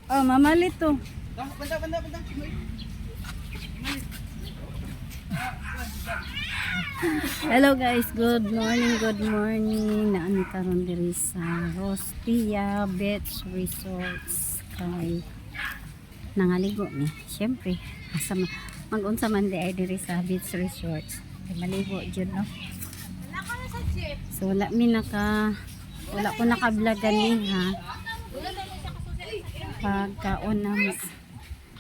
Oh, mamalit to. Banda. Hello guys, good morning. Naani karon diri sa Rostia Beach Resorts kay nangaligo ni. Syempre, asa mag-unsa man di ay diri sa Beach Resorts. Kay maligo jud no. So wala ko naka-vlogan ni ha. Pagkaon na mo.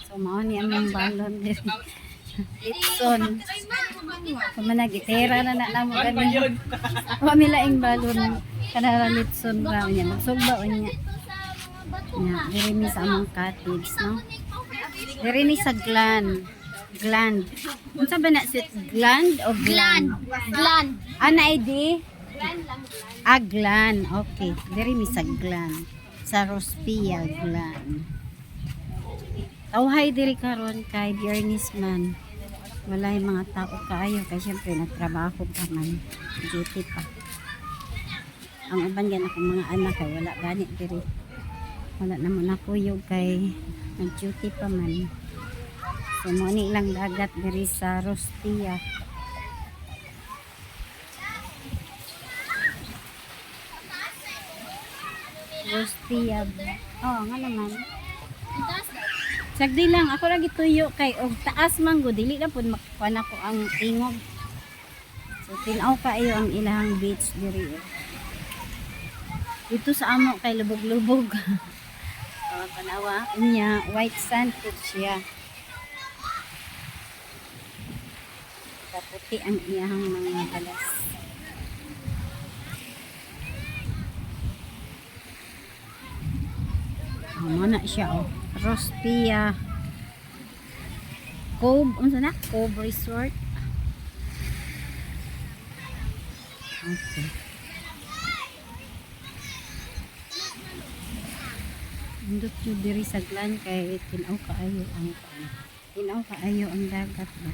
So mao ni among balon diri. Litson. Kumana gitera na namo gani. Wa mi laing balon kanara litson ra niya. Magsugba unya. Nya diri mi sa among cottage no. Diri ni sa gland. Unsa ba na sit gland o gland? Gland. Ana ID? Gland. Okay. Diri mi sa gland. Sa Rospia gland. Tawhay diri karon kay Biyernes man. Wala yung mga tao kaayo kay syempre nagtrabaho pa man. Duty pa. Ang uban gan akong mga anak kay wala gani diri. Wala naman ako yung kay nag-duty pa man. So mo ni lang dagat diri sa Rostia. Rostia. Oh, nga naman. Sagdi lang ako lagi tuyo kay og taas man go dili na pud makuha ko ang ingog. So tinaw kaayo ang ilahang beach diri. Dito sa amo kay lubog-lubog. Panawa niya white sand pud siya. Kaputi ang iyang mga balas. Na siya oh. Rostia Cove, unsa na? Cove Resort. Okay. Indot yung diri sa glan kay tinaw kaayo ang dagat ba.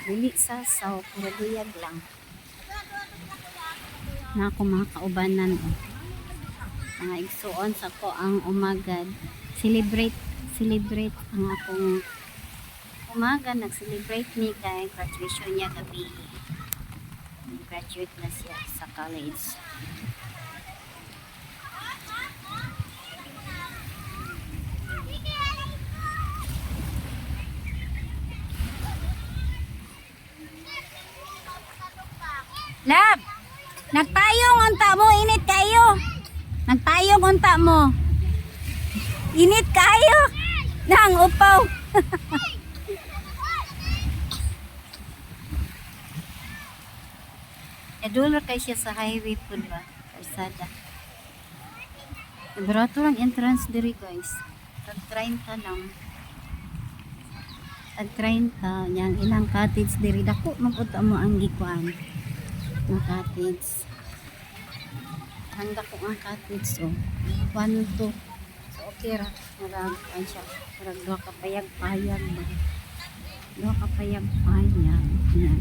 Dili sa south, duyag lang. Na ako mga kaubanan oh. Mga igsuon sa ko ang umagad celebrate ang akong umaga nag-celebrate ni kay graduation niya gabi. Graduate na siya sa college. Lab, nagpayong unta mo, init kayo. Nagpayong unta mo. Init kayo. Nang upaw. Edulor kay siya sa highway po ba? Karsada. Barato lang entrance diri guys. Tag 30 lang. Tag 30 yang ilang cottage diri dako magud mo ang gikuan. Ang cottage. Handa ko ang cottage oh. 1 2. So okay ra. Marag an siya. Marag duha ka payag-payag ba. Duha ka payag-payag. Yan.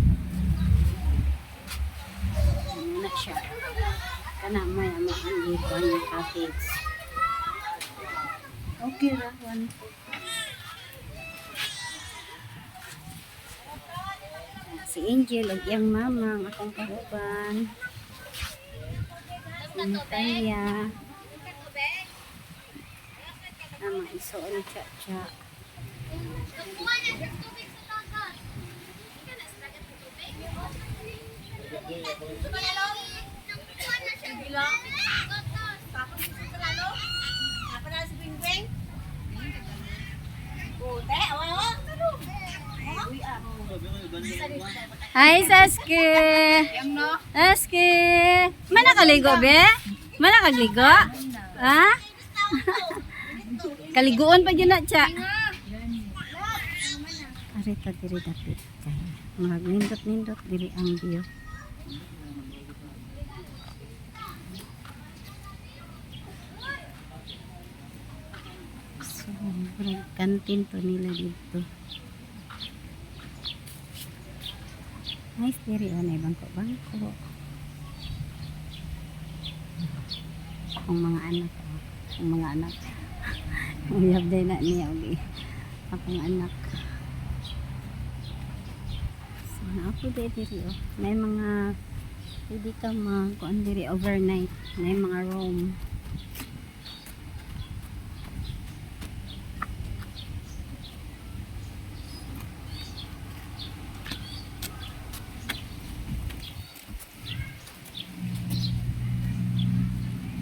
Ano na siya. Kana may ang gikuan ng cottage. Okay ra 1 2. Si Angel ug iyang mama ang akong kauban. Natalia nama isuon cha Hi Saski. Saski. Mana kaligo be? Mana kagligo? Ha? Kaliguan pa dyan na cha. Arita diri dapit. Magnindot-nindot diri ang view. So, kantin to nila dito. Nice diri anay bangko-bangko. Ang mga anak ko. ang mga anak. Uyab din na niya uli akong anak. So ako diri oh. May mga pwede ka kuan diri overnight. May mga room.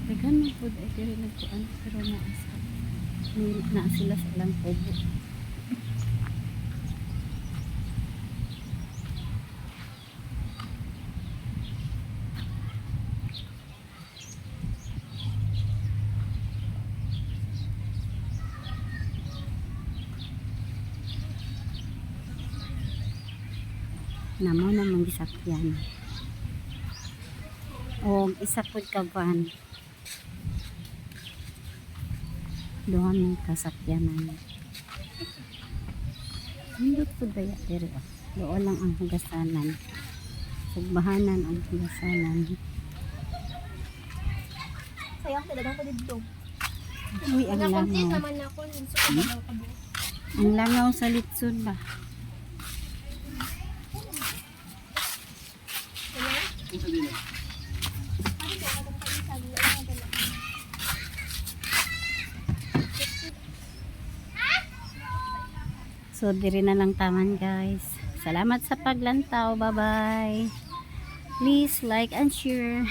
Dagan mo po ay diri nagkuan pero na sila sa ilang kubo. Namo namang gisakyan. O isa pod ka van. Doon ng kasakyanan. Hindi po daya diri oh. Doon lang ang hugasanan. Sugbahanan ang hugasanan. Sayang talagang ko dito. Uy, ang Nakontent langaw. naman ako. Hinso ko na daw kabo. Ang langaw sa litson ba? So, diri na lang taman guys. Salamat sa paglantaw. Bye-bye. Please like and share.